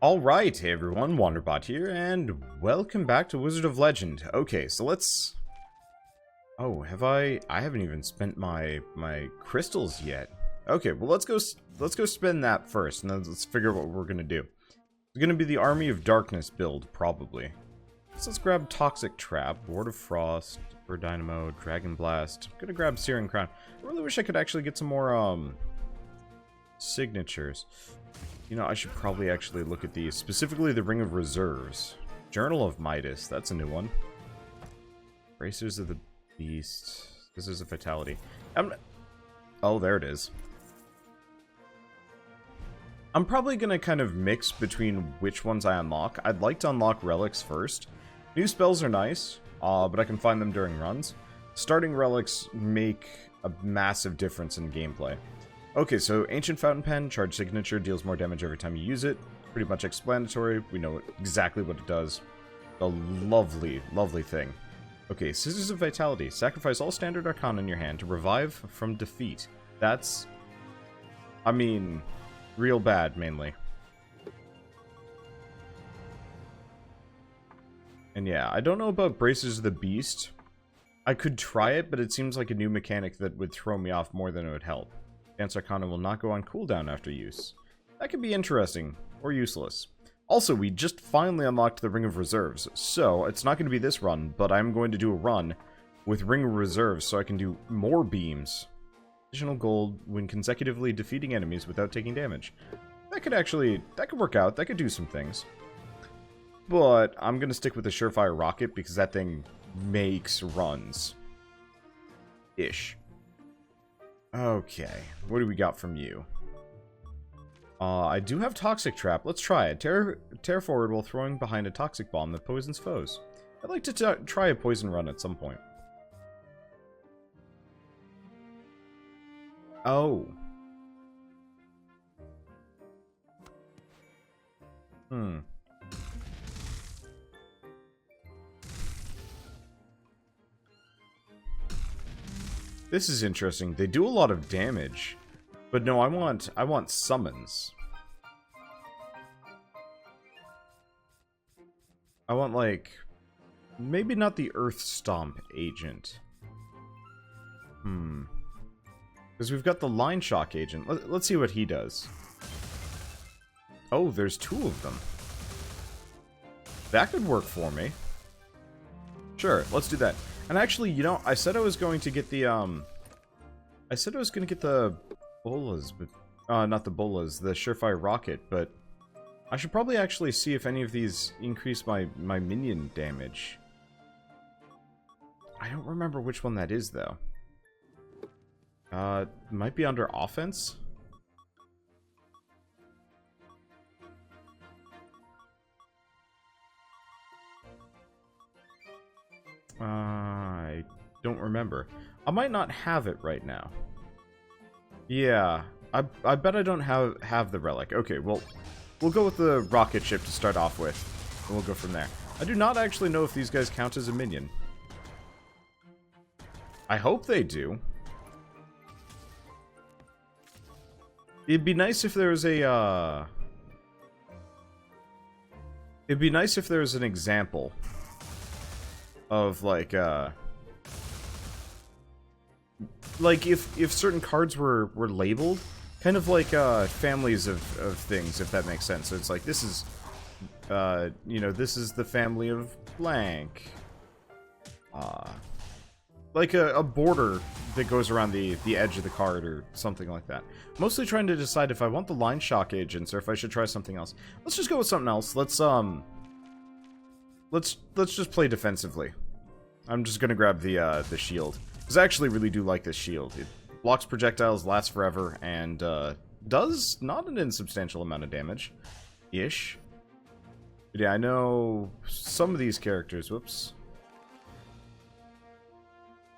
Alright, hey everyone, Wanderbot here, and welcome back to Wizard of Legend. Okay, so let's... Oh, have I haven't even spent my crystals yet. Okay, well let's go spend that first, and then let's figure out what we're gonna do. It's gonna be the Army of Darkness build, probably. So let's grab Toxic Trap, Ward of Frost, Bird Dynamo, Dragon Blast. I'm gonna grab Searing Crown. I really wish I could actually get some more, signatures. You know, I should probably actually look at these. Specifically, the Ring of Reserves. Journal of Midas. That's a new one. Bracers of the Beast. This is a Fatality. Oh, there it is. I'm probably going to kind of mix between which ones I unlock. I'd like to unlock relics first. New spells are nice, but I can find them during runs. Starting relics make a massive difference in gameplay. Okay, so Ancient Fountain Pen, charge signature, deals more damage every time you use it. Pretty much explanatory. We know exactly what it does. A lovely, lovely thing. Okay, Scissors of Vitality. Sacrifice all standard arcana in your hand to revive from defeat. That's... I mean, real bad, mainly. And yeah, I don't know about Bracers of the Beast. I could try it, but it seems like a new mechanic that would throw me off more than it would help. Dance Arcana will not go on cooldown after use. That could be interesting, or useless. Also, we just finally unlocked the Ring of Reserves, so it's not going to be this run, but I'm going to do a run with Ring of Reserves so I can do more beams. Additional gold when consecutively defeating enemies without taking damage. That could work out, that could do some things. But I'm going to stick with the Surefire Rocket because that thing makes runs. Ish. Okay, what do we got from you? I do have Toxic Trap. Let's try it. Tear forward while throwing behind a toxic bomb that poisons foes. I'd like to try a poison run at some point. Oh. This is interesting. They do a lot of damage. But no, I want summons. I want, like, maybe not the Earth Stomp agent. Because we've got the Line Shock agent. Let's see what he does. Oh, there's two of them. That could work for me. Sure, let's do that. And actually, you know, I said I was going to get the, I said I was going to get the bolas, but, not the bolas, the Surefire Rocket, but I should probably actually see if any of these increase my minion damage. I don't remember which one that is, though. Might be under offense? I don't remember. I might not have it right now. Yeah, I bet I don't have the relic. Okay, well, we'll go with the rocket ship to start off with, and we'll go from there. I do not actually know if these guys count as a minion. I hope they do. It'd be nice if there was a, it'd be nice if there was an example of, like if certain cards were labeled, kind of like families of things, if that makes sense. So it's like, this is, you know, this is the family of blank. Like a border that goes around the edge of the card or something like that. Mostly trying to decide if I want the Line Shock agents or if I should try something else. Let's just go with something else. Let's just play defensively. I'm just gonna grab the shield. Because I actually really do like this shield. It blocks projectiles, lasts forever, and does not an insubstantial amount of damage. Ish. But yeah, I know some of these characters. Whoops.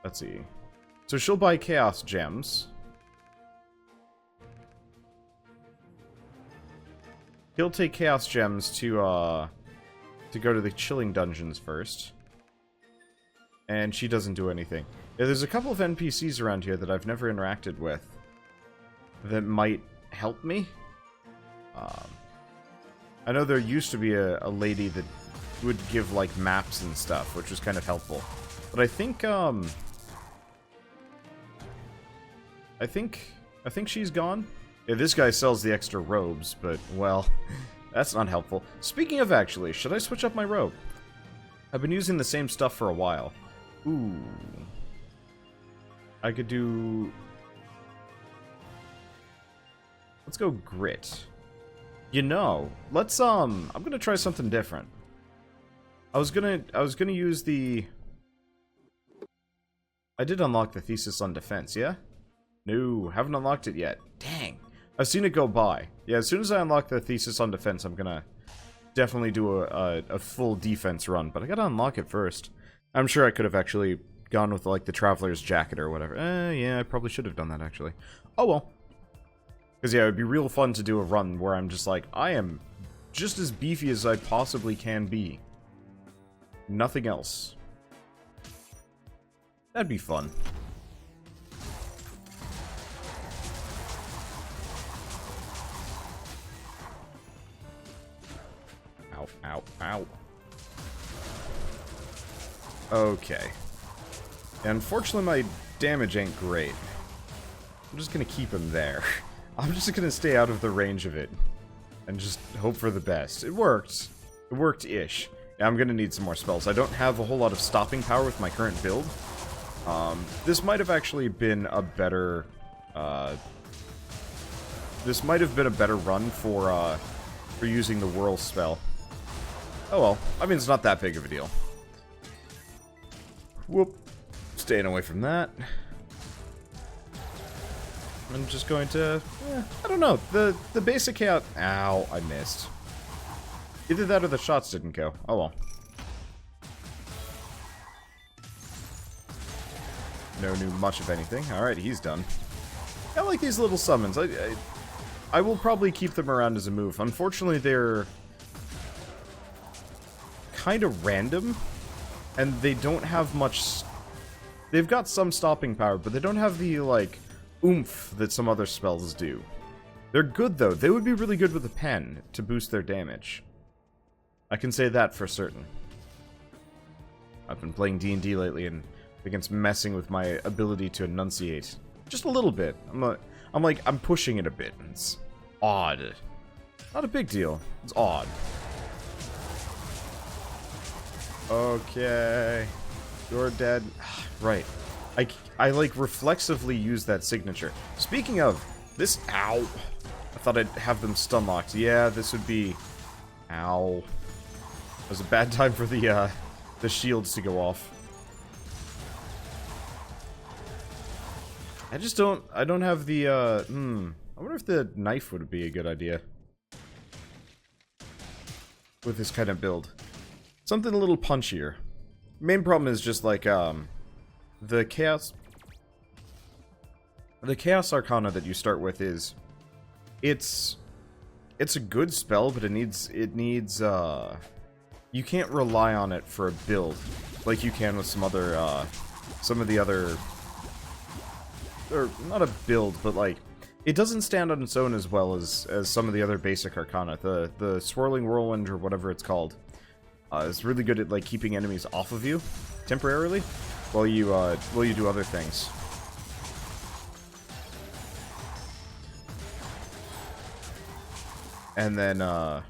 Let's see. So she'll buy Chaos Gems. He'll take Chaos Gems to go to the Chilling Dungeons first. And she doesn't do anything. Yeah, there's a couple of NPCs around here that I've never interacted with that might help me. I know there used to be a lady that would give, like, maps and stuff, which was kind of helpful. But I think she's gone. Yeah, this guy sells the extra robes, but, well, that's not helpful. Speaking of, actually, should I switch up my robe? I've been using the same stuff for a while. Ooh. I could do... Let's go grit. You know, let's, I'm gonna try something different. I was gonna use the... I did unlock the thesis on defense, yeah? No, haven't unlocked it yet. Dang. I've seen it go by. Yeah, as soon as I unlock the thesis on defense, I'm gonna definitely do a full defense run, but I gotta unlock it first. I'm sure I could have actually gone with, like, the Traveler's Jacket or whatever. Yeah, I probably should have done that, actually. Oh, well. Because, yeah, it would be real fun to do a run where I'm just like, I am just as beefy as I possibly can be. Nothing else. That'd be fun. Ow, ow, ow. Okay. Unfortunately, my damage ain't great. I'm just gonna keep him there. I'm just gonna stay out of the range of it. And just hope for the best. It worked. It worked-ish. Yeah, I'm gonna need some more spells. I don't have a whole lot of stopping power with my current build. This might have actually been a better... this might have been a better run for using the Whirl spell. Oh well. I mean, it's not that big of a deal. Whoop. Staying away from that. I'm just going to... I don't know. The basic chaos... Ow, I missed. Either that or the shots didn't go. Oh well. No knew much of anything. Alright, he's done. I like these little summons. I will probably keep them around as a move. Unfortunately, they're kind of random, and they don't have much... They've got some stopping power, but they don't have the, like, oomph that some other spells do. They're good, though. They would be really good with a pen to boost their damage. I can say that for certain. I've been playing D&D lately, and I think it's messing with my ability to enunciate. Just a little bit. I'm pushing it a bit. It's odd. Not a big deal. It's odd. Okay. You're dead. Right. I like reflexively use that signature. Speaking of, this... Ow. I thought I'd have them stun locked. Yeah, this would be... Ow. It was a bad time for the shields to go off. I just don't... I don't have the, I wonder if the knife would be a good idea. With this kind of build. Something a little punchier. Main problem is just, like, the Chaos... The Chaos Arcana that you start with is... It's a good spell, but it needs, you can't rely on it for a build, like you can with some of the other, or not a build, but like, it doesn't stand on its own as well as some of the other basic Arcana. The Swirling Whirlwind, or whatever it's called, is really good at, like, keeping enemies off of you, temporarily, while you do other things. And then, what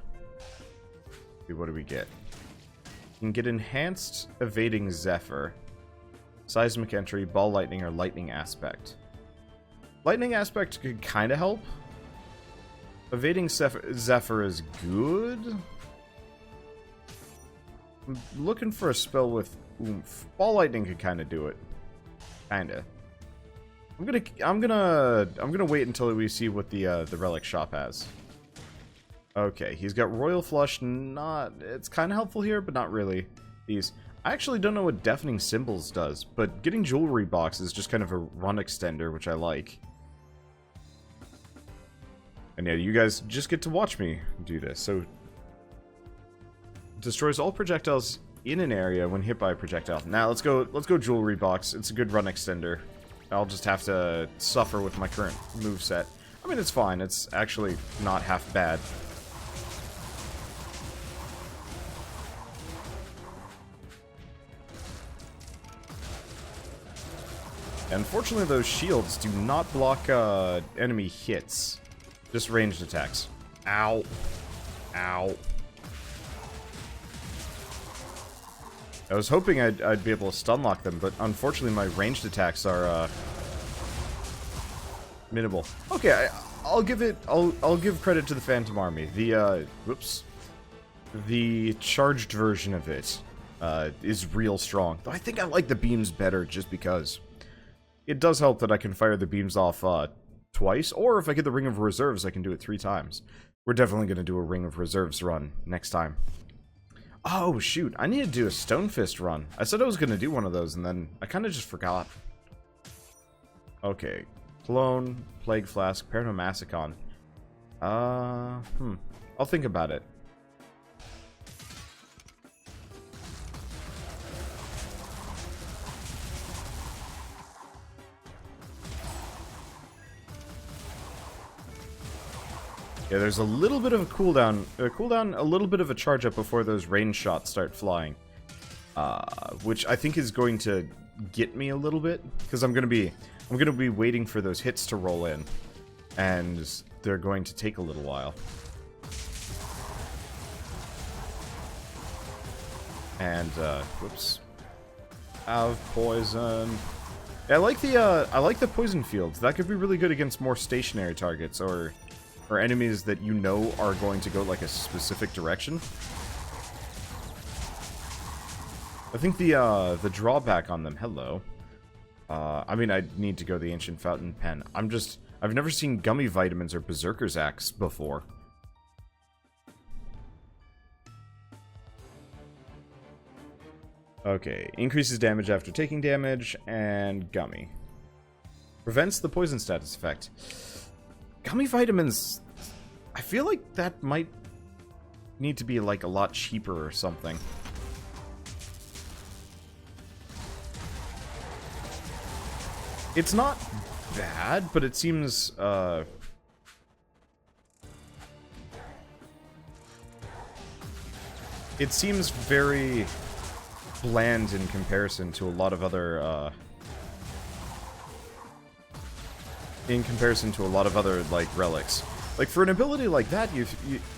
do we get? You can get Enhanced Evading Zephyr, Seismic Entry, Ball Lightning, or Lightning Aspect. Lightning Aspect could kind of help. Evading Zephyr is good. I'm looking for a spell with oomph. Ball Lightning could kind of do it. Kinda. I'm gonna wait until we see what the relic shop has. Okay, he's got Royal Flush, it's kind of helpful here, but not really. I actually don't know what Deafening Symbols does, but getting Jewelry Box is just kind of a run extender, which I like. And yeah, you guys just get to watch me do this. So, destroys all projectiles in an area when hit by a projectile. Now, let's go Jewelry Box. It's a good run extender. I'll just have to suffer with my current moveset. I mean, it's fine. It's actually not half bad. Unfortunately, those shields do not block enemy hits. Just ranged attacks. Ow. Ow. I was hoping I'd be able to stun lock them, but unfortunately my ranged attacks are minimal. Okay, I'll give credit to the Phantom Army. The the charged version of it is real strong. Though I think I like the beams better just because it does help that I can fire the beams off twice, or if I get the Ring of Reserves, I can do it 3 times. We're definitely going to do a Ring of Reserves run next time. Oh, shoot. I need to do a Stone Fist run. I said I was going to do one of those, and then I kind of just forgot. Okay. Clone, Plague Flask, Paranomassacon. I'll think about it. Yeah, there's a little bit of a cooldown, a little bit of a charge up before those range shots start flying. Which I think is going to get me a little bit, because I'm gonna be waiting for those hits to roll in, and they're going to take a little while. And whoops, have poison. Yeah, I like the poison fields. That could be really good against more stationary targets or enemies that you know are going to go like a specific direction. I think the drawback on them, hello. I mean, I need to go the Ancient Fountain Pen. I've never seen Gummy Vitamins or Berserker's Axe before. Okay, increases damage after taking damage, and Gummy. Prevents the poison status effect. Gummy Vitamins, I feel like that might need to be like a lot cheaper or something. It's not bad, but it seems very bland in comparison to a lot of other like relics. Like for an ability like that,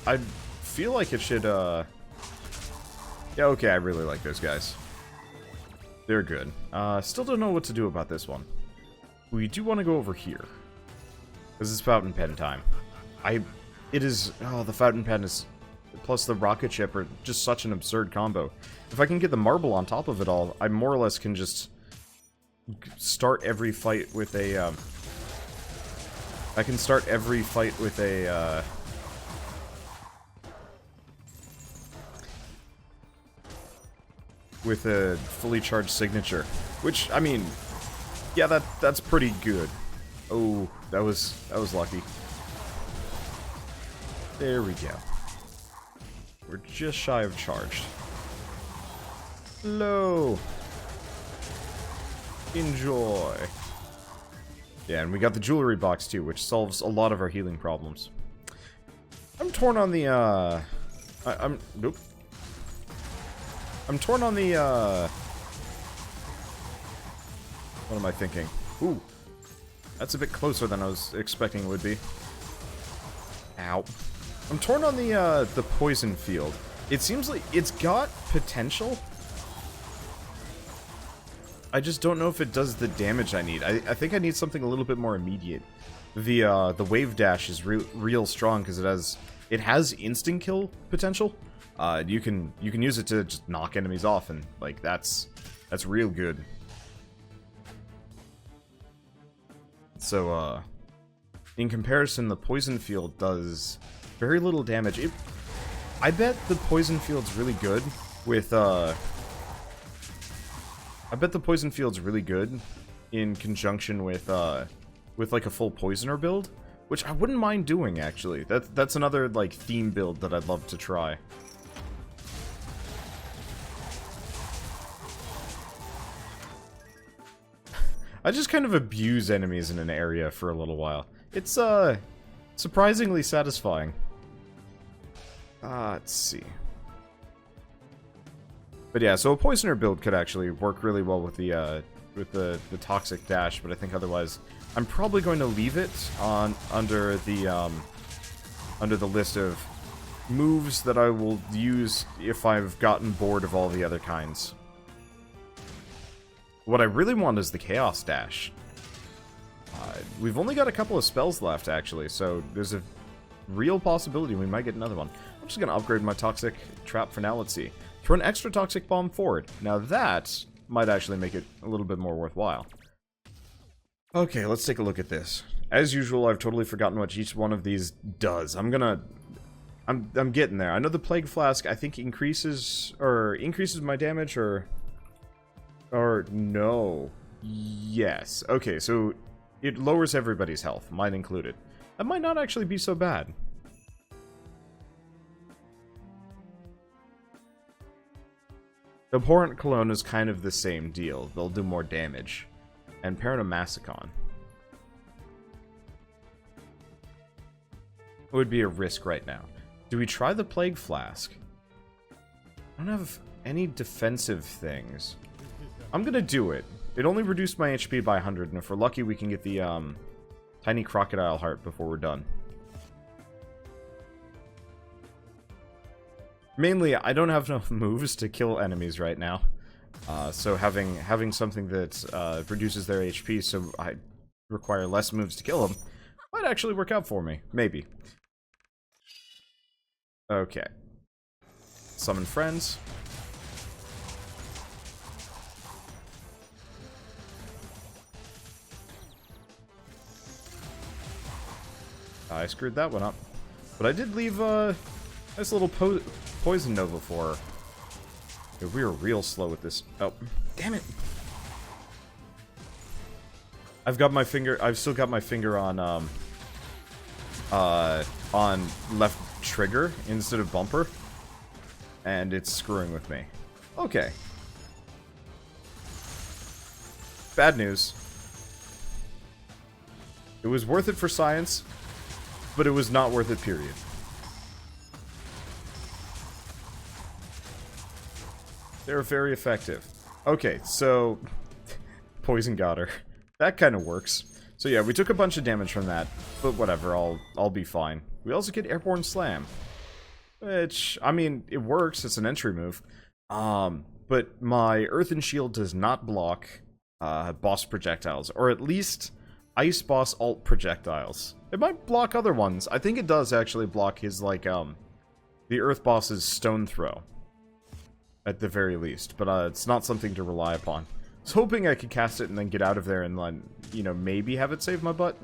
I feel like it should yeah, okay, I really like those guys. They're good. Still don't know what to do about this one. We do want to go over here, because it's Fountain Pen time. The Fountain Pen is, plus the Rocket Ship are just such an absurd combo. If I can get the marble on top of it all, I more or less can just start every fight with a, I can start every fight with a, with a fully charged signature. Which, I mean, yeah, that's pretty good. Oh, that was lucky. There we go. We're just shy of charged. Hello. Enjoy. Yeah, and we got the jewelry box too, which solves a lot of our healing problems. I'm torn on the nope. I'm torn on the what am I thinking? Ooh. That's a bit closer than I was expecting it would be. Ow. I'm torn on the poison field. It seems like it's got potential. I just don't know if it does the damage I need. I think I need something a little bit more immediate. The wave dash is real strong because it has instant kill potential. You can use it to just knock enemies off, and like that's real good. So in comparison, the poison field does very little damage. I bet the poison field's really good with I bet the poison field's really good in conjunction with like a full poisoner build, which I wouldn't mind doing actually. That's another like theme build that I'd love to try. I just kind of abuse enemies in an area for a little while. It's surprisingly satisfying. Let's see. But yeah, so a poisoner build could actually work really well with the with the toxic dash, but I think otherwise I'm probably going to leave it on under the list of moves that I will use if I've gotten bored of all the other kinds. What I really want is the Chaos Dash. We've only got a couple of spells left, actually, so there's a real possibility we might get another one. I'm just going to upgrade my Toxic Trap for now. Let's see. Throw an extra Toxic Bomb forward. Now that might actually make it a little bit more worthwhile. Okay, let's take a look at this. As usual, I've totally forgotten what each one of these does. I'm getting there. I know the Plague Flask, I think, increases my damage, or no. Yes. Okay, so it lowers everybody's health, mine included. That might not actually be so bad. The Abhorrent Cologne is kind of the same deal. They'll do more damage. And Paranomassacon would be a risk right now. Do we try the Plague Flask? I don't have any defensive things. I'm gonna do it. It only reduced my HP by 100, and if we're lucky, we can get the tiny crocodile heart before we're done. Mainly, I don't have enough moves to kill enemies right now. So having something that reduces their HP so I require less moves to kill them might actually work out for me. Maybe. Okay. Summon friends. I screwed that one up. But I did leave a nice little Poison Nova for her. Yeah, we were real slow with this. Oh, damn it! I've still got my finger on left trigger instead of bumper, and it's screwing with me. Okay. Bad news. It was worth it for science, but it was not worth it, period. They're very effective. Okay, so poison got her. That kind of works. So yeah, we took a bunch of damage from that, but whatever, I'll be fine. We also get Airborne Slam, which, I mean, it works. It's an entry move. But my Earthen Shield does not block boss projectiles, or at least Ice Boss alt projectiles. It might block other ones. I think it does actually block his, like, the Earth Boss's Stone Throw. At the very least, but it's not something to rely upon. I was hoping I could cast it and then get out of there and then, you know, maybe have it save my butt.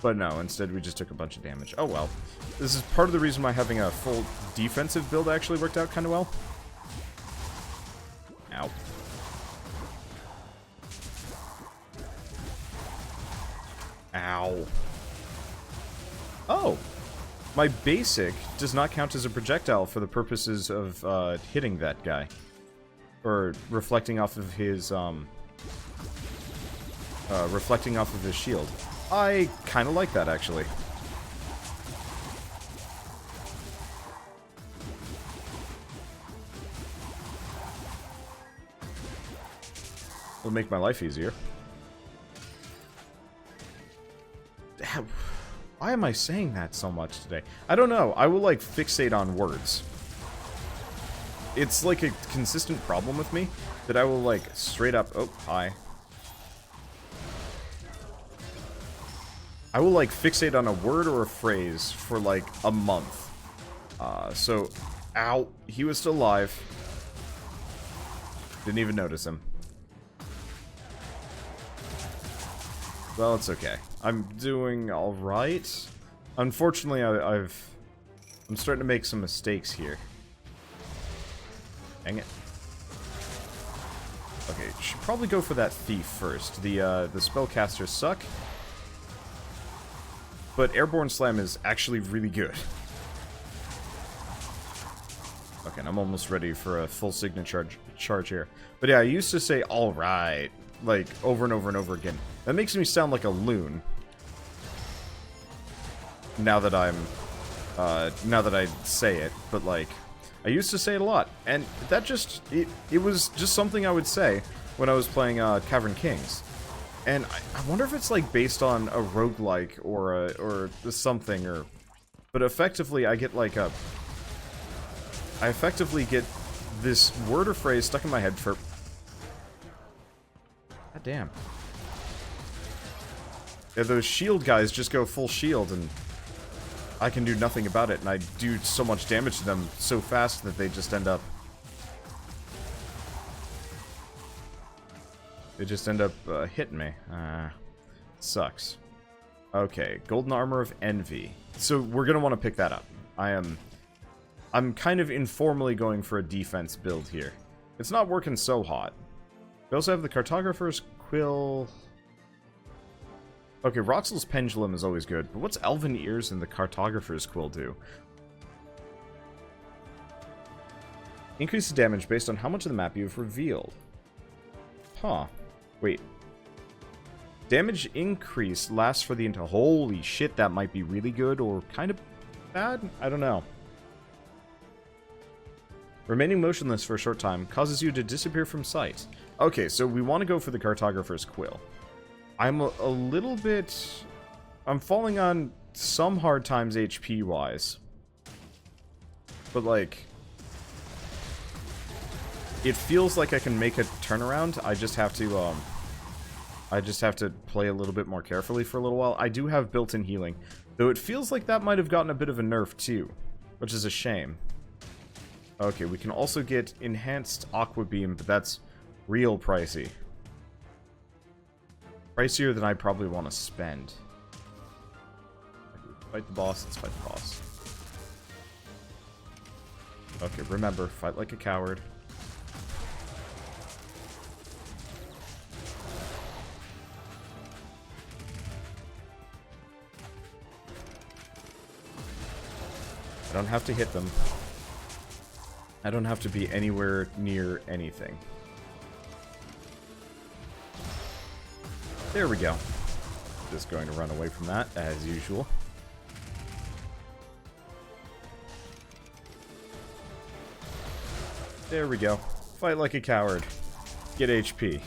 But no, instead we just took a bunch of damage. Oh well. This is part of the reason why having a full defensive build actually worked out kind of well. Ow. Ow. Oh! My basic does not count as a projectile for the purposes of hitting that guy. Or reflecting off of his shield. I kind of like that, actually. It'll make my life easier. Why am I saying that so much today? I don't know. I will, like, fixate on words. It's, like, a consistent problem with me that I will, like, straight up... Oh, hi. I will, like, fixate on a word or a phrase for, like, a month. So... Ow. He was still alive. Didn't even notice him. Well, it's okay. I'm doing alright. Unfortunately, I'm starting to make some mistakes here. Dang it. Okay, should probably go for that thief first. The spellcasters suck. But Airborne Slam is actually really good. Okay, and I'm almost ready for a full signature charge here. But yeah, I used to say alright, like, over and over and over again. That makes me sound like a loon. Now that I say it, but like, I used to say it a lot, and that just, it was just something I would say when I was playing Cavern Kings. And I wonder if it's like based on a roguelike or something, but effectively I get like I effectively get this word or phrase stuck in my head for... God damn. Yeah, those shield guys just go full shield and I can do nothing about it, and I do so much damage to them so fast that they just end up... They just end up hitting me. Sucks. Okay, Golden Armor of Envy. So we're gonna want to pick that up. I'm kind of informally going for a defense build here. It's not working so hot. We also have the Cartographer's Quill. Okay, Roxel's Pendulum is always good, but what's Elven Ears and the Cartographer's Quill do? Increases damage based on how much of the map you've revealed. Huh. Wait. Damage increase lasts for the entire... Holy shit, that might be really good or kind of bad? I don't know. Remaining motionless for a short time causes you to disappear from sight. Okay, so we want to go for the Cartographer's Quill. I'm a little bit... I'm falling on some hard times HP-wise. But, like... It feels like I can make a turnaround. I just have to play a little bit more carefully for a little while. I do have built-in healing, though it feels like that might have gotten a bit of a nerf too, which is a shame. Okay, we can also get enhanced Aqua Beam, but that's real pricey. Pricier than I probably want to spend. Fight the boss, let's fight the boss. Okay, remember, fight like a coward. I don't have to hit them. I don't have to be anywhere near anything. There we go. Just going to run away from that, as usual. There we go. Fight like a coward. Get HP.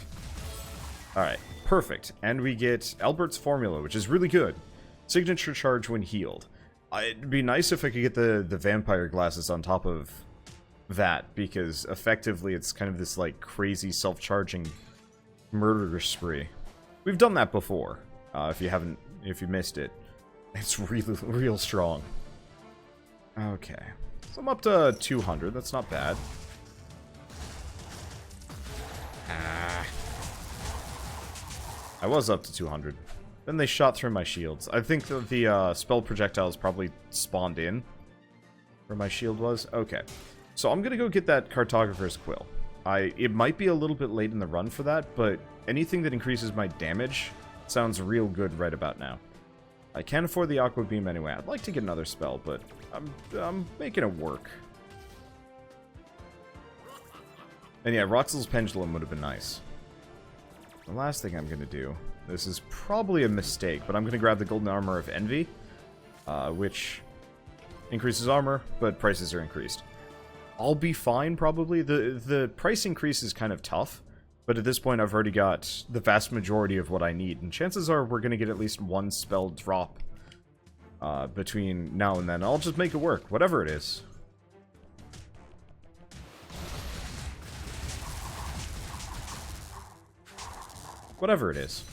Alright, perfect. And we get Albert's Formula, which is really good. Signature charge when healed. It'd be nice if I could get the vampire glasses on top of that, because effectively it's kind of this like crazy self-charging murder spree. We've done that before. If you missed it, it's real strong. Okay, so I'm up to 200. That's not bad. I was up to 200. Then they shot through my shields. I think that the spell projectiles probably spawned in where my shield was. Okay. So I'm going to go get that Cartographer's Quill. It might be a little bit late in the run for that, but anything that increases my damage sounds real good right about now. I can't afford the Aqua Beam anyway. I'd like to get another spell, but I'm making it work. And yeah, Roxel's Pendulum would have been nice. The last thing I'm going to do... This is probably a mistake, but I'm going to grab the Golden Armor of Envy, which increases armor, but prices are increased. I'll be fine, probably. The price increase is kind of tough, but at this point I've already got the vast majority of what I need, and chances are we're going to get at least one spell drop between now and then. I'll just make it work, whatever it is. Whatever it is.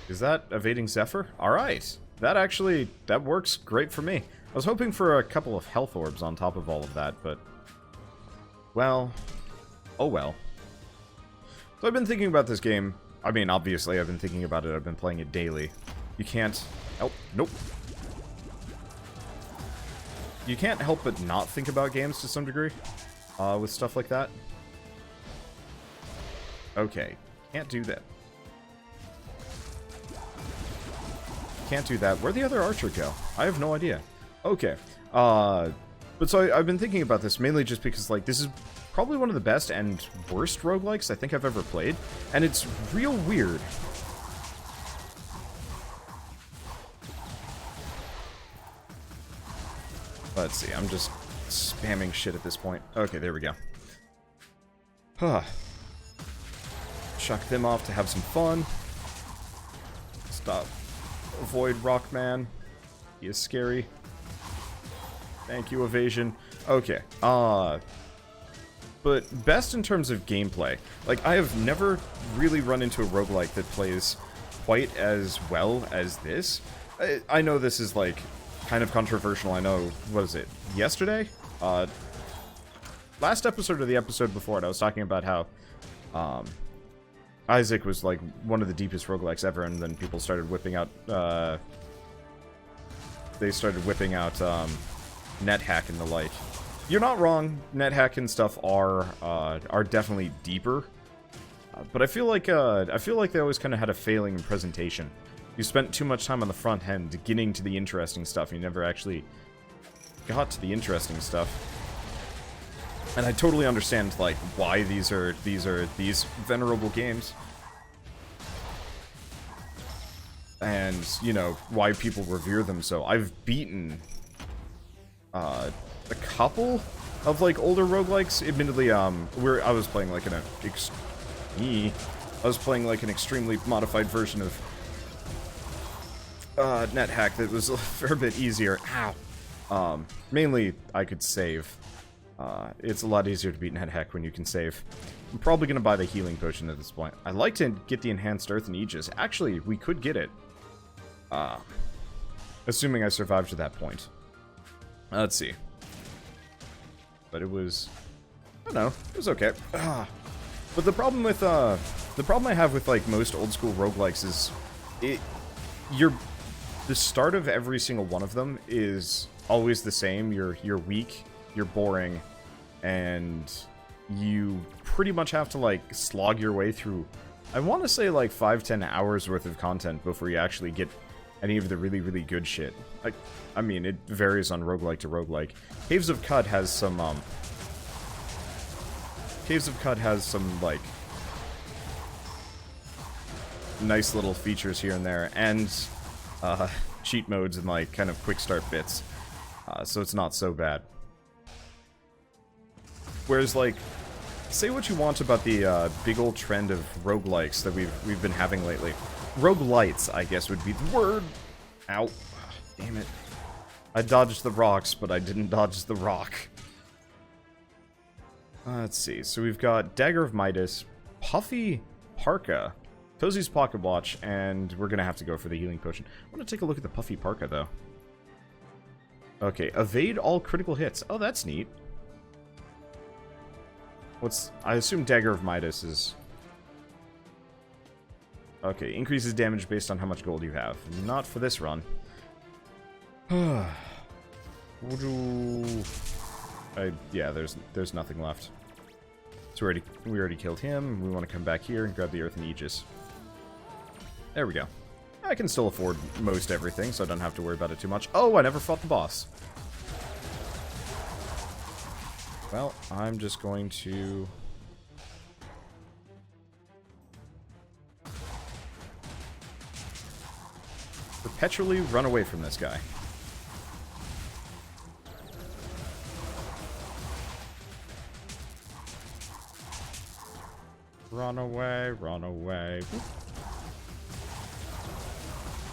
Is that Evading Zephyr? Alright. That works great for me. I was hoping for a couple of health orbs on top of all of that, but... Well... Oh well. So I've been thinking about this game. I mean, obviously I've been thinking about it. I've been playing it daily. You can't... Oh, nope. You can't help but not think about games to some degree. With stuff like that. Okay. Can't do that. Can't do that. Where'd the other archer go? I have no idea. Okay. But so I've been thinking about this mainly just because, like, this is probably one of the best and worst roguelikes I think I've ever played. And it's real weird. Let's see. I'm just spamming shit at this point. Okay, there we go. Huh. Chuck them off to have some fun. Stop. Avoid Rockman. He is scary. Thank you, evasion. Okay. But best in terms of gameplay. Like, I have never really run into a roguelike that plays quite as well as this. I know this is, like, kind of controversial. I know, what is it, yesterday? Last episode or the episode before it, I was talking about how, Isaac was, like, one of the deepest roguelikes ever, and then people started whipping out, NetHack and the like. You're not wrong. NetHack and stuff are definitely deeper, but I feel like they always kind of had a failing in presentation. You spent too much time on the front end getting to the interesting stuff. You never actually got to the interesting stuff. And I totally understand like why these venerable games, and you know why people revere them so. I've beaten a couple of like older roguelikes. Admittedly, I was playing like an extremely modified version of NetHack that was a fair bit easier. Ow. Mainly I could save. It's a lot easier to beat NetHack when you can save. I'm probably gonna buy the healing potion at this point. I'd like to get the enhanced Earth and Aegis. Actually, we could get it. Assuming I survived to that point. Let's see. But it was... I don't know. It was okay. But the problem with, the problem I have with, like, most old-school roguelikes is... The start of every single one of them is always the same. You're weak, you're boring, and you pretty much have to, like, slog your way through... I want to say, like, 5-10 hours worth of content before you actually get any of the really, really good shit. I mean, it varies on roguelike to roguelike. Caves of Cut has some, like, nice little features here and there, and, cheat modes and, like, kind of quick start bits. So it's not so bad. Whereas, like, say what you want about the, big old trend of roguelikes that we've been having lately. Roguelites, I guess, would be the word. Ow. Damn it. I dodged the rocks, but I didn't dodge the rock. Let's see. So we've got Dagger of Midas, Puffy Parka, Cozy's Pocket Watch, and we're going to have to go for the healing potion. I want to take a look at the Puffy Parka, though. Okay, evade all critical hits. Oh, that's neat. I assume Dagger of Midas is... Okay, increases damage based on how much gold you have. Not for this run. Yeah, there's nothing left. So we already killed him. We want to come back here and grab the Earth and Aegis. There we go. I can still afford most everything, so I don't have to worry about it too much. Oh, I never fought the boss. Well, I'm just going to... perpetually run away from this guy. Run away, run away.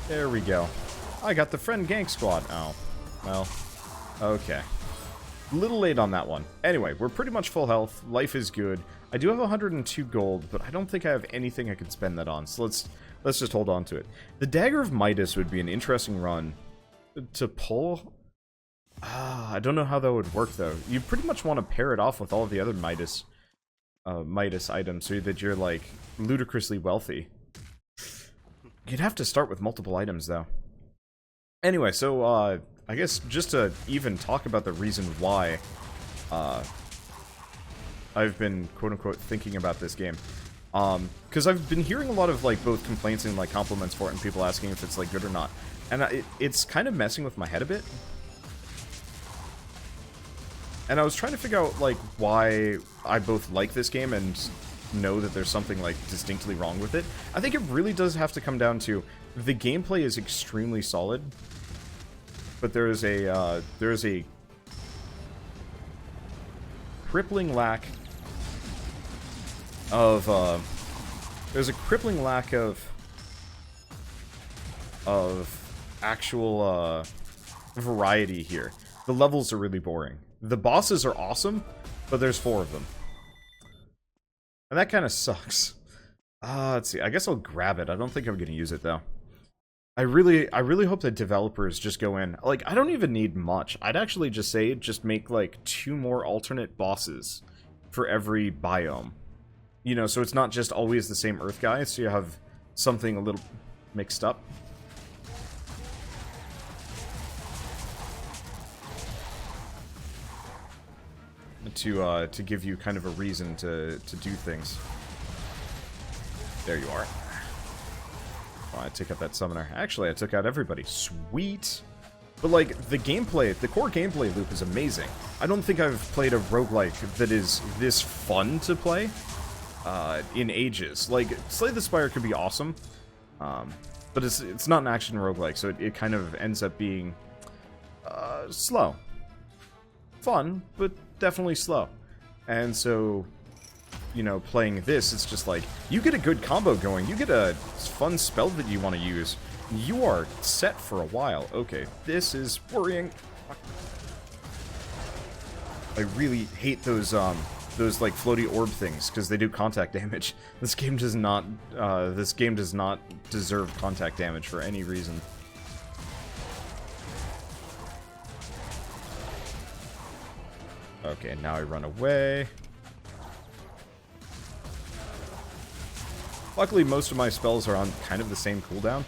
There we go. I got the friend gank squad. Oh, well, okay. A little late on that one. Anyway, we're pretty much full health. Life is good. I do have 102 gold, but I don't think I have anything I could spend that on, so let's just hold on to it. The Dagger of Midas would be an interesting run to pull. I don't know how that would work, though. You pretty much want to pair it off with all of the other Midas items so that you're, like, ludicrously wealthy. You'd have to start with multiple items, though. Anyway, so, I guess just to even talk about the reason why I've been, quote-unquote, thinking about this game. Because I've been hearing a lot of, like, both complaints and, like, compliments for it, and people asking if it's, like, good or not. And it's kind of messing with my head a bit. And I was trying to figure out, like, why I both like this game and know that there's something, like, distinctly wrong with it. I think it really does have to come down to the gameplay is extremely solid, but there is a crippling lack of, there's a crippling lack of actual, variety here. The levels are really boring. The bosses are awesome, but there's 4 of them. And that kind of sucks. Let's see. I guess I'll grab it. I don't think I'm going to use it, though. I really hope that developers just go in. Like, I don't even need much. I'd actually just say, just make, like, 2 more alternate bosses for every biome. You know, so it's not just always the same Earth guy, so you have something a little mixed up. To give you kind of a reason to do things. There you are. Oh, I took out that summoner. Actually, I took out everybody. Sweet! But, like, the gameplay, the core gameplay loop is amazing. I don't think I've played a roguelike that is this fun to play in ages. Like, Slay the Spire could be awesome, but it's not an action roguelike, so it kind of ends up being slow. Fun, but definitely slow. And so, you know, playing this, it's just like, you get a good combo going, you get a fun spell that you want to use, you are set for a while. Okay, this is worrying. I really hate those like floaty orb things, because they do contact damage. This game does not deserve contact damage for any reason. Okay, now I run away. Luckily, most of my spells are on kind of the same cooldown.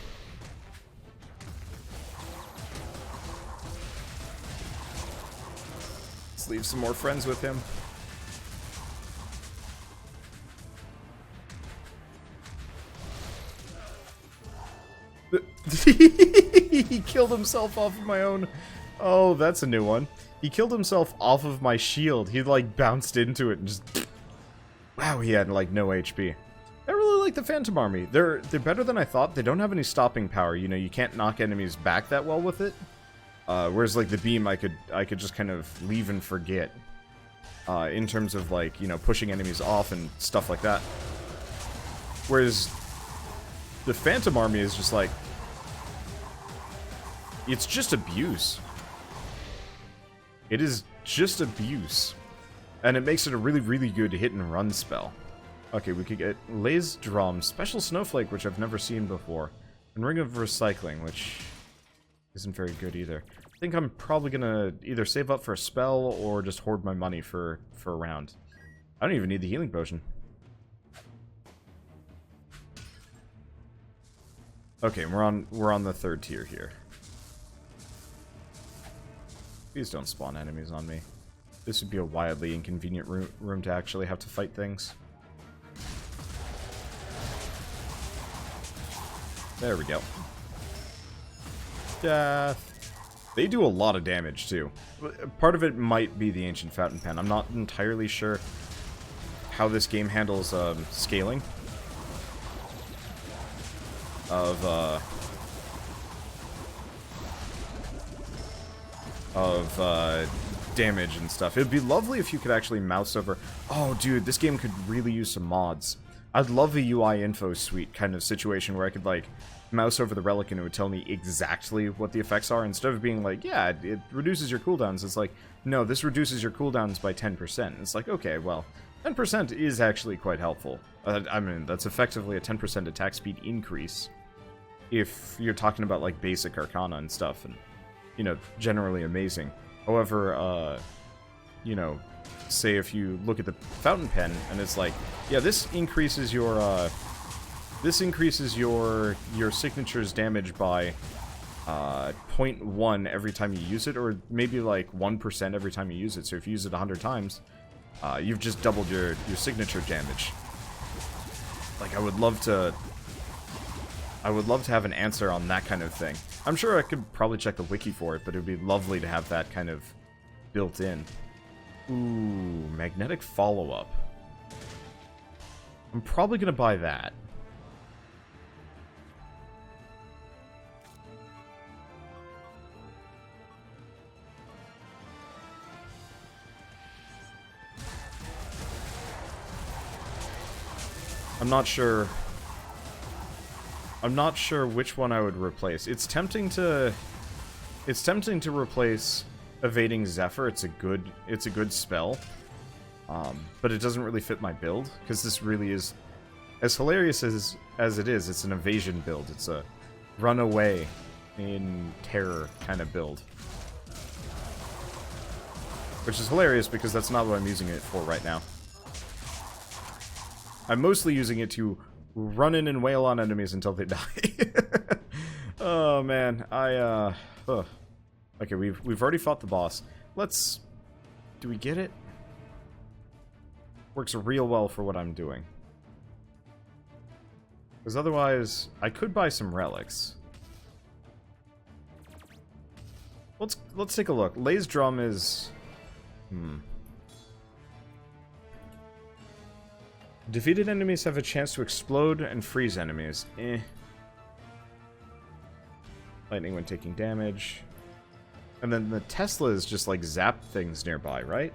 Let's leave some more friends with him. He killed himself off of my own. Oh, that's a new one. He killed himself off of my shield. He, like, bounced into it and just... Wow, he had, like, no HP. I really like the Phantom Army. They're better than I thought. They don't have any stopping power. You know, you can't knock enemies back that well with it. Whereas, like, the beam, I could just kind of leave and forget. In terms of, like, you know, pushing enemies off and stuff like that. Whereas the Phantom Army is just, like... It's just abuse. It is just abuse. And it makes it a really, really good hit and run spell. Okay, we could get Laze Drum, Special Snowflake, which I've never seen before, and Ring of Recycling, which isn't very good either. I think I'm probably gonna either save up for a spell or just hoard my money for a round. I don't even need the healing potion. Okay, we're on the 3rd tier here. Please don't spawn enemies on me. This would be a wildly inconvenient room to actually have to fight things. There we go. Death. They do a lot of damage, too. Part of it might be the Ancient Fountain Pen. I'm not entirely sure how this game handles scaling of damage and stuff. It'd be lovely if you could actually mouse over... Oh, dude, this game could really use some mods. I'd love a UI info suite kind of situation where I could, like, mouse over the relic and it would tell me exactly what the effects are, instead of being like, yeah, it reduces your cooldowns. It's like, no, this reduces your cooldowns by 10%. It's like, okay, well, 10% is actually quite helpful. I mean, that's effectively a 10% attack speed increase if you're talking about, like, basic Arcana and stuff, and, you know, generally amazing. However, you know, say if you look at the Fountain Pen, and it's like, yeah, this increases your signature's damage by 0.1 every time you use it, or maybe like 1% every time you use it. So if you use it 100 times, you've just doubled your signature damage. Like, I would love to have an answer on that kind of thing. I'm sure I could probably check the wiki for it, but it would be lovely to have that kind of built in. Ooh, magnetic follow-up. I'm probably gonna buy that. I'm not sure... I'm not sure which one I would replace. It's tempting to replace Evading Zephyr. It's a good spell. But it doesn't really fit my build, because this really is, as hilarious as it is, it's an evasion build. It's a run away in terror kind of build. Which is hilarious because that's not what I'm using it for right now. I'm mostly using it to run in and wail on enemies until they die. Oh man, okay, we've already fought the boss. Do we get it? Works real well for what I'm doing. Because otherwise, I could buy some relics. Let's take a look. Lay's Drum is... Defeated enemies have a chance to explode and freeze enemies. Lightning when taking damage. And then the Teslas just like zap things nearby, right?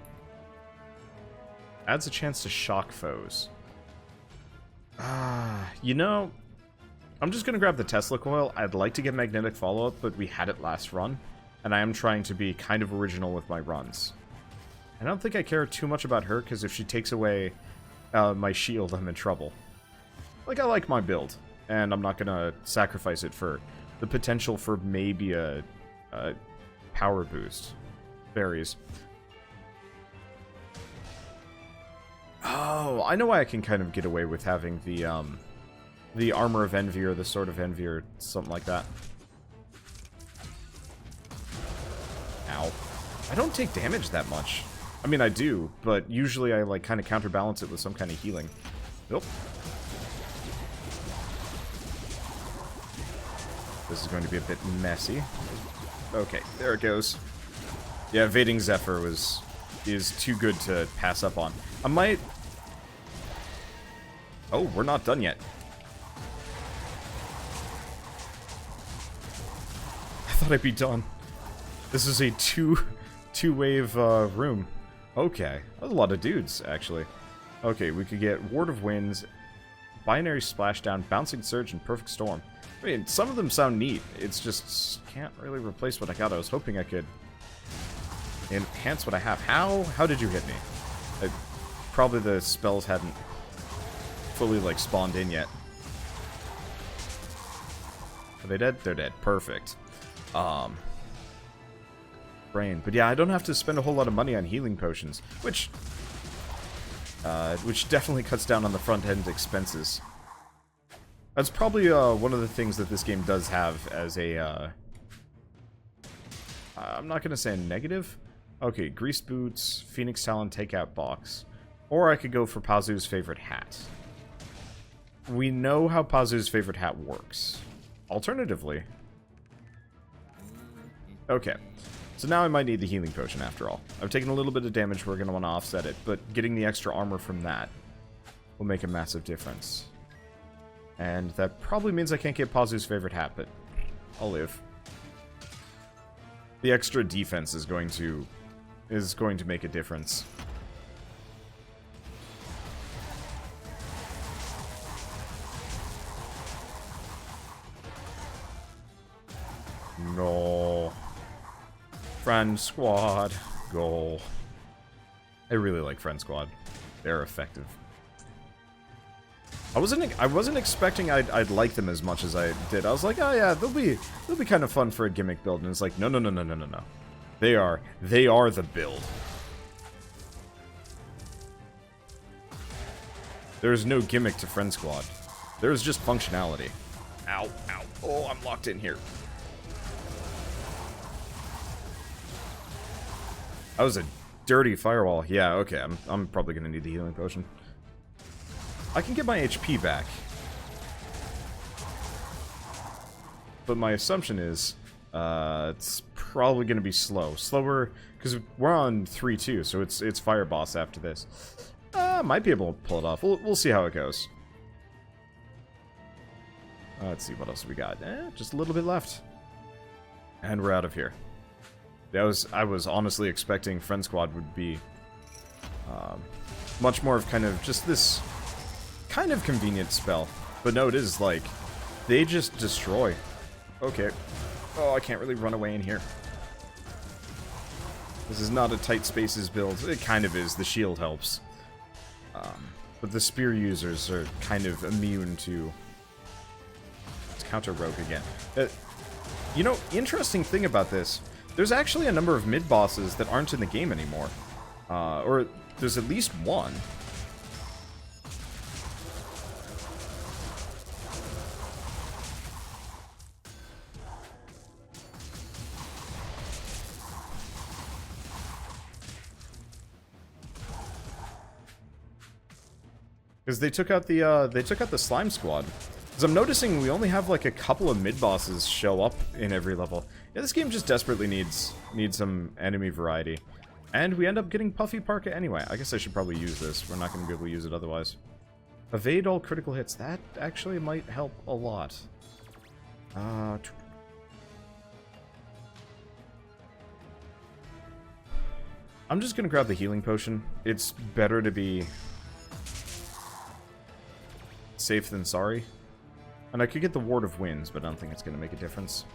Adds a chance to shock foes. You know, I'm just gonna grab the Tesla coil. I'd like to get magnetic follow-up, but we had it last run. And I am trying to be kind of original with my runs. I don't think I care too much about her, because if she takes away my shield, I'm in trouble. Like, I like my build, and I'm not gonna sacrifice it for the potential for maybe a power boost. Berries. Oh, I know why I can kind of get away with having the Armor of Envy or the Sword of Envy or something like that. Ow. I don't take damage that much. I mean, I do, but usually I, like, kind of counterbalance it with some kind of healing. Nope. This is going to be a bit messy. Okay, there it goes. Yeah, Evading Zephyr is too good to pass up on. I might... Oh, we're not done yet. I thought I'd be done. This is a two-wave room. Okay, that's a lot of dudes, actually. Okay, we could get Ward of Winds, Binary Splashdown, Bouncing Surge, and Perfect Storm. I mean, some of them sound neat. It's just can't really replace what I got. I was hoping I could enhance what I have. How did you hit me? Probably the spells hadn't fully, like, spawned in yet. Are they dead? They're dead. Perfect. Brain. But yeah, I don't have to spend a whole lot of money on healing potions, which definitely cuts down on the front-end expenses. That's probably one of the things that this game does have as a, I'm not going to say a negative. Okay, Grease Boots, Phoenix Talon Takeout Box. Or I could go for Pazu's favorite hat. We know how Pazu's favorite hat works. Alternatively... Okay. So now I might need the healing potion after all. I've taken a little bit of damage, we're going to want to offset it, but getting the extra armor from that will make a massive difference. And that probably means I can't get Pazu's favorite hat, but I'll live. The extra defense is going to make a difference. No. Friend Squad. Goal. I really like Friend Squad. They're effective. I wasn't expecting I'd like them as much as I did. I was like, oh yeah, they'll be kind of fun for a gimmick build, and it's like, no. They are the build. There's no gimmick to Friend Squad. There's just functionality. Ow, ow. Oh, I'm locked in here. That was a dirty firewall. Yeah, okay, I'm probably gonna need the healing potion. I can get my HP back. But my assumption is, it's probably gonna be slow. Slower, because we're on 3-2, so it's Fire Boss after this. Might be able to pull it off. We'll see how it goes. Let's see, what else we got? Just a little bit left. And we're out of here. I was honestly expecting Friend Squad would be much more of kind of just this kind of convenient spell. But no, it is, like, they just destroy. Okay. Oh, I can't really run away in here. This is not a tight spaces build. It kind of is. The shield helps. But the spear users are kind of immune to... Let's counter rogue again. You know, interesting thing about this, there's actually a number of mid-bosses that aren't in the game anymore. Or there's at least one. Because they took out the slime squad. Because I'm noticing we only have like a couple of mid bosses show up in every level. Yeah, this game just desperately needs some enemy variety, and we end up getting Puffy Parka anyway. I guess I should probably use this. We're not going to be able to use it otherwise. Evade all critical hits. That actually might help a lot. I'm just going to grab the healing potion. It's better to be safe than sorry. And I could get the Ward of Winds, but I don't think it's going to make a difference.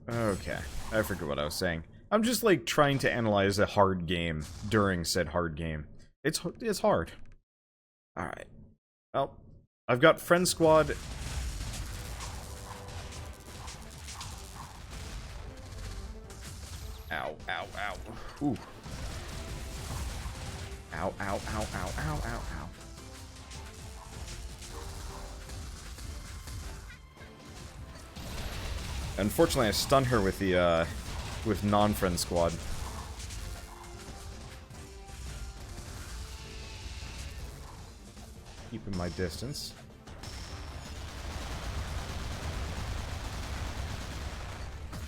Okay, I forget what I was saying. I'm just, like, trying to analyze a hard game during said hard game. It's hard. Alright. Well, I've got Friend Squad. Ow, ow, ow. Ooh. Ow, ow, ow, ow, ow, ow, ow. Unfortunately, I stunned her with the, with non-friend squad. Keeping my distance.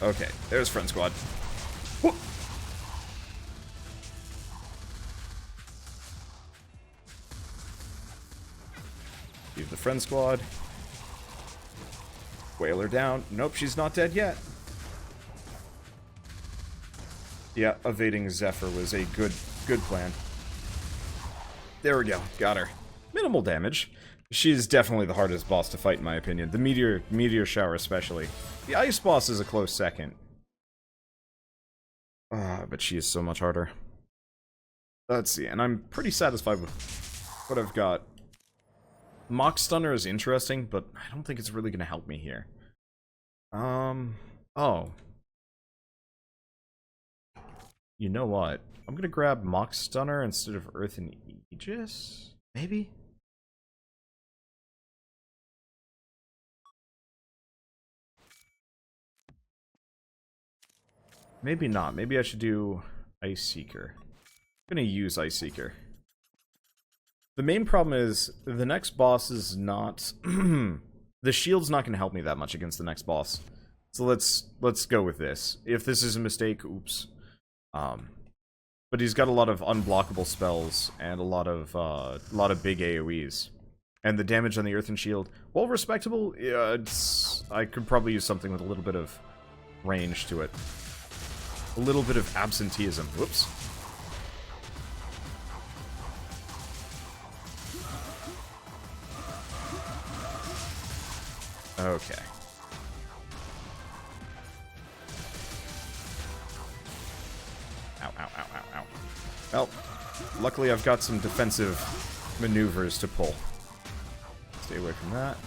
Okay, there's friend squad. Whoop. Leave the friend squad. Whale her down. Nope, she's not dead yet. Yeah, evading Zephyr was a good plan. There we go. Got her. Minimal damage. She's definitely the hardest boss to fight, in my opinion. The meteor shower especially. The ice boss is a close second. But she is so much harder. Let's see, and I'm pretty satisfied with what I've got. Mock Stunner is interesting, but I don't think it's really going to help me here. Oh. You know what? I'm going to grab Mock Stunner instead of Earth and Aegis? Maybe? Maybe not. Maybe I should do Ice Seeker. I'm going to use Ice Seeker. The main problem is, the next boss is not... the shield's not going to help me that much against the next boss. So let's go with this. If this is a mistake, oops. But he's got a lot of unblockable spells and a lot of big AoEs. And the damage on the Earthen Shield, while respectable, yeah, I could probably use something with a little bit of range to it. A little bit of absenteeism. Whoops. Okay. Ow, ow, ow, ow, ow. Well, luckily I've got some defensive maneuvers to pull. Stay away from that.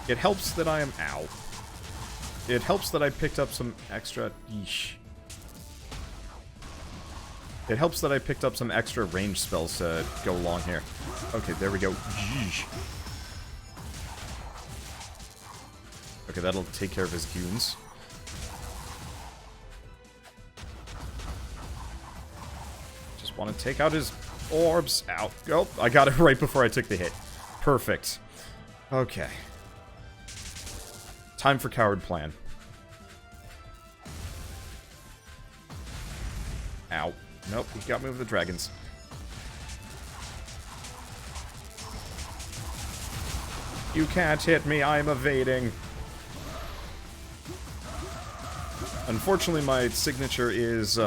It helps that I am... Ow. It helps that I picked up some extra... Yeesh. It helps that I picked up some extra range spells to go along here. Okay, there we go. Yeesh. Okay, that'll take care of his goons. Just want to take out his orbs. Ow. Oh, I got it right before I took the hit. Perfect. Okay. Time for coward plan. Ow. Nope, he got me with the dragons. You can't hit me, I'm evading. Unfortunately, my signature is,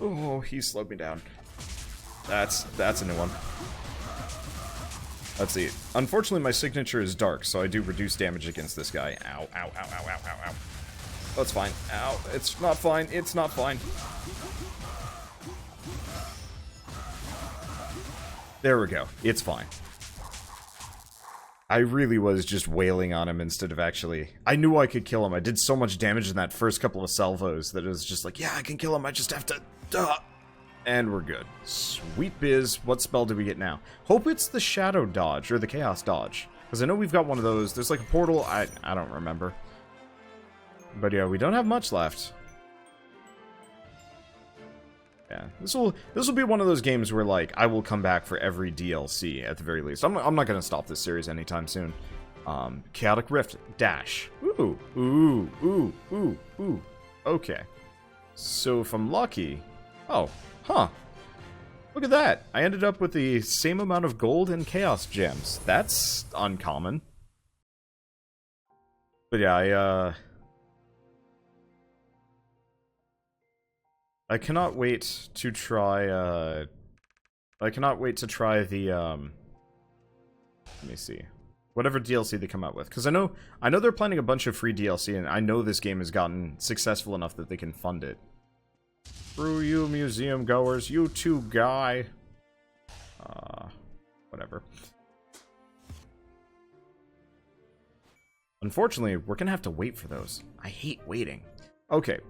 Oh, he slowed me down. That's a new one. Let's see. Unfortunately, my signature is dark, so I do reduce damage against this guy. Ow, ow, ow, ow, ow, ow, ow. That's fine. Ow, it's not fine. It's not fine. There we go. It's fine. I really was just wailing on him instead of actually... I knew I could kill him. I did so much damage in that first couple of salvos that it was just like, yeah, I can kill him. I just have to... And we're good. Sweet biz. What spell do we get now? Hope it's the Shadow Dodge, or the Chaos Dodge. Because I know we've got one of those. There's like a portal. I don't remember. But yeah, we don't have much left. Yeah, this will be one of those games where, like, I will come back for every DLC, at the very least. I'm not going to stop this series anytime soon. Chaotic Rift. Dash. Ooh. Ooh. Ooh. Ooh. Ooh. Okay. So if I'm lucky... Oh. Huh. Look at that. I ended up with the same amount of gold and chaos gems. That's uncommon. But yeah, I cannot wait to try, I cannot wait to try the, let me see. Whatever DLC they come out with. Because I know they're planning a bunch of free DLC, and I know this game has gotten successful enough that they can fund it. Screw you, museum goers. You too, guy. Whatever. Unfortunately, we're gonna have to wait for those. I hate waiting. Okay.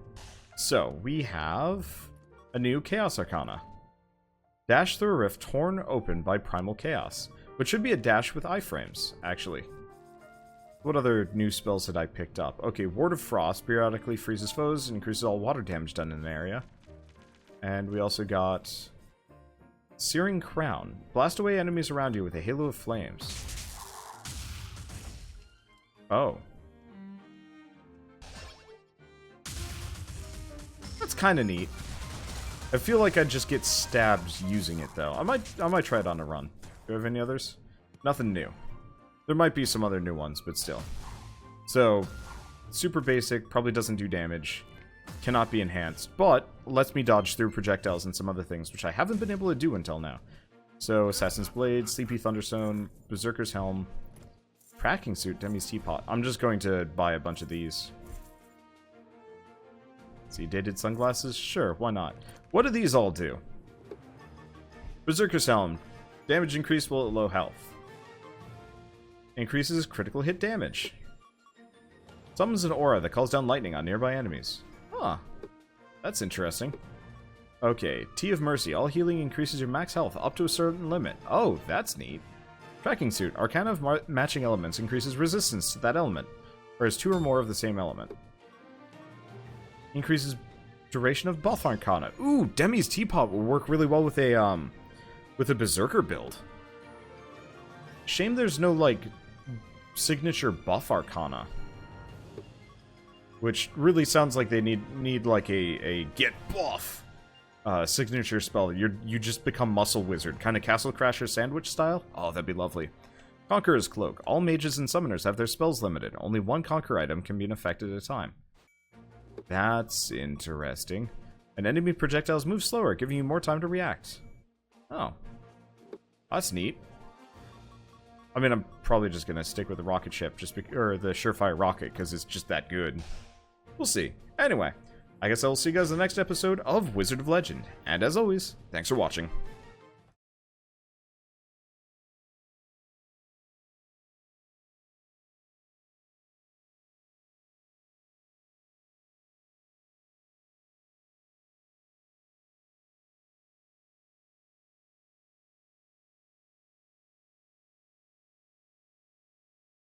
So, we have a new Chaos Arcana. Dash through a rift torn open by primal chaos. Which should be a dash with iframes, actually. What other new spells had I picked up? Okay, Ward of Frost periodically freezes foes and increases all water damage done in an area. And we also got Searing Crown. Blast away enemies around you with a halo of flames. Oh. That's kind of neat. I feel like I'd just get stabbed using it, though. I might try it on a run. Do you have any others? Nothing new. There might be some other new ones, but still. So, super basic, probably doesn't do damage. Cannot be enhanced, but lets me dodge through projectiles and some other things, which I haven't been able to do until now. So, Assassin's Blade, Sleepy Thunderstone, Berserker's Helm, Tracking Suit, Demi's Teapot. I'm just going to buy a bunch of these. See, dated sunglasses? Sure, why not? What do these all do? Berserker's Helm. Damage increased while at low health. Increases critical hit damage. Summons an aura that calls down lightning on nearby enemies. Huh. That's interesting. Okay, Tea of Mercy. All healing increases your max health up to a certain limit. Oh, that's neat. Tracking Suit. Arcana of matching elements increases resistance to that element, whereas 2 or more of the same element. Increases duration of buff Arcana. Ooh, Demi's Teapot will work really well with a Berserker build. Shame there's no, like, signature buff Arcana. Which really sounds like they need like a get buff signature spell. You just become Muscle Wizard, kind of Castle Crasher sandwich style. Oh, that'd be lovely. Conqueror's Cloak. All mages and summoners have their spells limited. Only one Conquer item can be in effect at a time. That's interesting. And enemy projectiles move slower, giving you more time to react. Oh. That's neat. I mean, I'm probably just going to stick with the rocket ship, or the Surefire rocket, because it's just that good. We'll see. Anyway, I guess I will see you guys in the next episode of Wizard of Legend. And as always, thanks for watching.